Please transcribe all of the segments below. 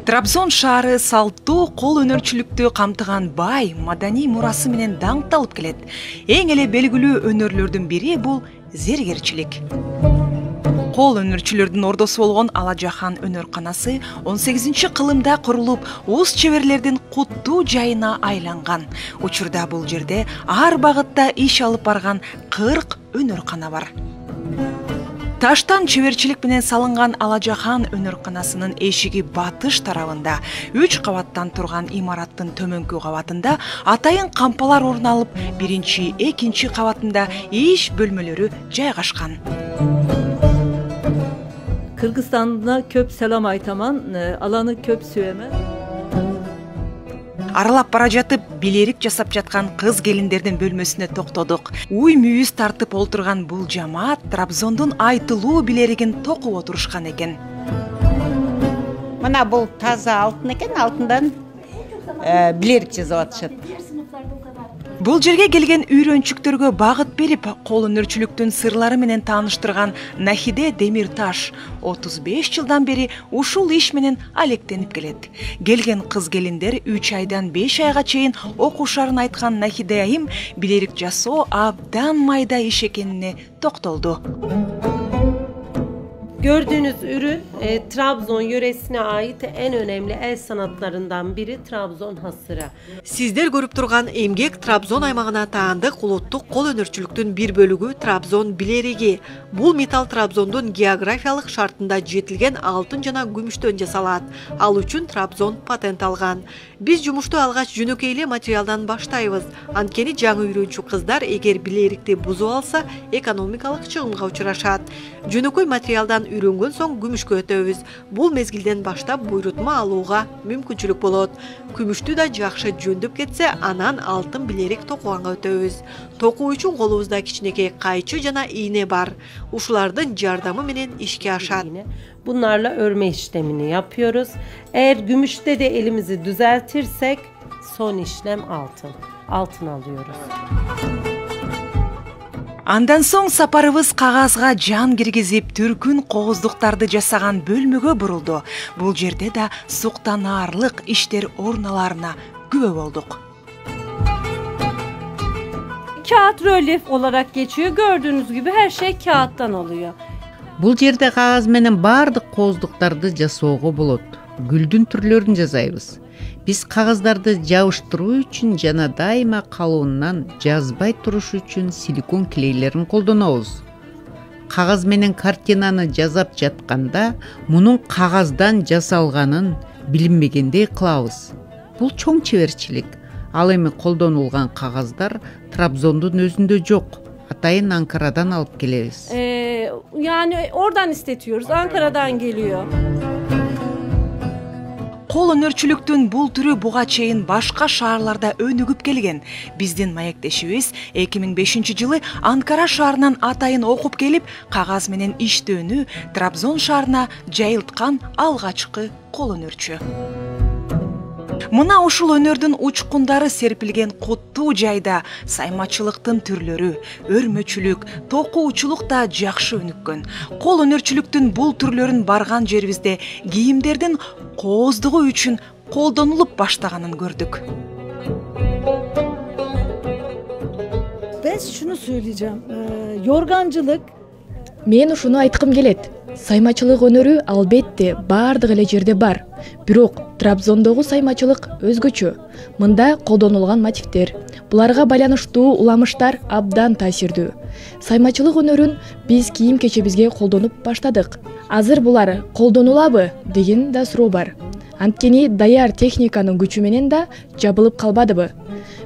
Трабзон шаары салттуу кол өнөрчүлүктү камтыган бай маданий мурасы менен даңкталып келет. Эң эле белгилүү өнөрлөрдүн бири бул зергерчилик. Кол өнөрчүлөрдүн ордосу болгон Алажахан өнөрканасы 18-кылымда курулуп, уус чеберлердин куттуу жайына айланган. Учурда бул жерде ар багытта иш алып барган 40 өнөркана бар. Таштан чеберчилик менен салынган Алажахан өнөрканасынын эшиги батыш тарабында 3 кабаттан турган имараттын төмөнкү кабатында атайын кампалар орун алып, биринчи, экинчи кабатында иш бөлмөлөрү жайгашкан. Kırgızistan'da köp selam aytaman, alanı köp süyeme. Аралап бара жатып, билерик жасап жаткан кыз келиндердин бөлмөсүнө токтодук. Уй мүйүз тартып олтурган бул жамаат Трабзондун айтылуу билеригин токуп отурушкан экен. Мына бул таза алтын экен, алтындан билерик жасап атышат. Бул жерге келген үйрөнчүктөргө багыт берип, кол өнөрчүлүктүн сырлары менен тааныштырган Нахиде Демирташ 35 жылдан бери ушул иш менен алектенип келет. Келген кыз келиндер 3 айдан 5 айга чейин окушарын айткан Нахиде айым билерик жасоо абдан майда иш экенине токтолду. Gördüğünüz ürün Trabzon yöresine ait en önemli el sanatlarından biri Trabzon hasıra. Sizler görüp turgan emgek Trabzon aymağına taandык улуттук кол өнөрчүлүктүн bir bölügü Trabzon билериги. Бул металл Trabzondун географиялык шартында жетилген алтын жана күмүштөн жасалат. Ал үчүн Trabzon патент алган. Биз жумушту алгач жөнөкөйле материалдан баштайбыз. Анткени жаңы үйрөнчү кыздар эгер билерикти бузуп алса, экономикалык чыгымга учурашат. Жөнөкөй материалдан үйрөнгөн соң күмүшкө өтөбүз. Бул мезгилден баштап буйрутма алууга мүмкүнчүлүк болот. Күмүштү да жакшы жөндөп кетсе, анан алтын билерик токуганга өтөбүз. Токуу үчүн колубузда кичинекей кайчы жана ийне бар. Ушулардын жардамы менен ишке ашат. Bunlarla örme işlemini yapıyoruz. Eğer gümüşte de elimizi düzeltirsek son işlem altın. Altın alıyoruz. Андан соң сапарыбыз кагазга жан киргизип, түркүн кооздуктарды жасаган бөлмөгө бурулду. Бул жерде да суктанаарлык иштер орун аларына күбө болдук. Kağıt rölyef olarak geçiyor. Gördüğünüz gibi her şey kağıttan oluyor. Бул жерде кагаз менен бардык кооздуктарды жасоого болот. Гүлдүн түрлөрүн жасайбыз. Биз кагаздарды жабыштыруу үчүн жана дайыма калуунан жазбай туруш үчүн силикон клейлерин колдонобуз. Кагаз менен картинаны жасап жатканда мунун кагаздан жасалганын билинбегендей кылабыз. Бул чоң чеберчилик. Ал эми колдонулган кагаздар Трабзондун өзүндө жок. Атайын Ankara'dan alıp geliriz. Yani oradan istetiyoruz. Ankara'dan geliyor. Кол өнөрчүлүктүн бул түрү буга чейин башка шаарларда өнүгүп келген. Биздин маектешибиз 2005 жылы Анкара шаарынан атайын окуп келип, кагаз менен иштөөнү Трабзон шаарына жайылткан алгачкы кол өнөрчү. Мына ушул өнөрдүн учкундары серпилген куттуу жайда саймачылыктын түрлөрү, өрмөчүлүк, токуучулук да жакшы өнүккөн. Кол өнөрчүлүктүн бул түрлөрүн барган жерибизде кийимдердин кооздугу үчүн колдонулуп баштаганын көрдүк. Ben şunu söyleyeceğim. Yorgancılık. Мен ушуну айткым келет. Саймачылык өнөрү албетте бардык эле жерде бар. Бирок Трабзондогу саймачылык өзгөчө. Мында колдонулган мотивдер, буларга байланыштуу уламыштар абдан таасирдүү. Саймачылык өнөрүн биз кийим-кечебизге колдонуп баштадык. Азыр булар колдонулабы деген да суроо бар. Анткени даяр техниканын күчү менен да жабылып калбадыбы.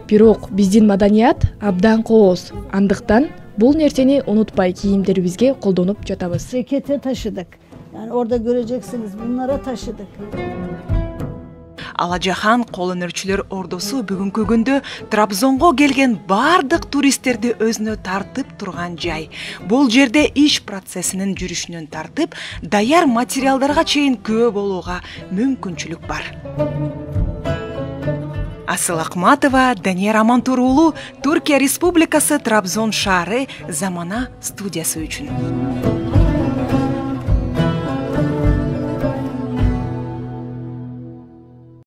Бирок биздин маданият абдан кооз. Андыктан бул нерсени унутпай кийимдерибизге колдонуп жатабыз. Cekete taşıdık. Yani orada göreceksiniz bunlara taşıdık. Алажахан кол өнөрчүлөр ордосу бүгүнкү күндө Трабзонго келген бардык туристтерди өзүнө тартып турган жай. Бул жерде иш процессинин жүрүшүнөн тартып, даяр материалдарга чейин күбө болууга мүмкүнчүлүк бар. Асыл Акматова, Данияр Амантур уулу, Түркия Республикасы Трабзон шаары Замана студиясы үчүн.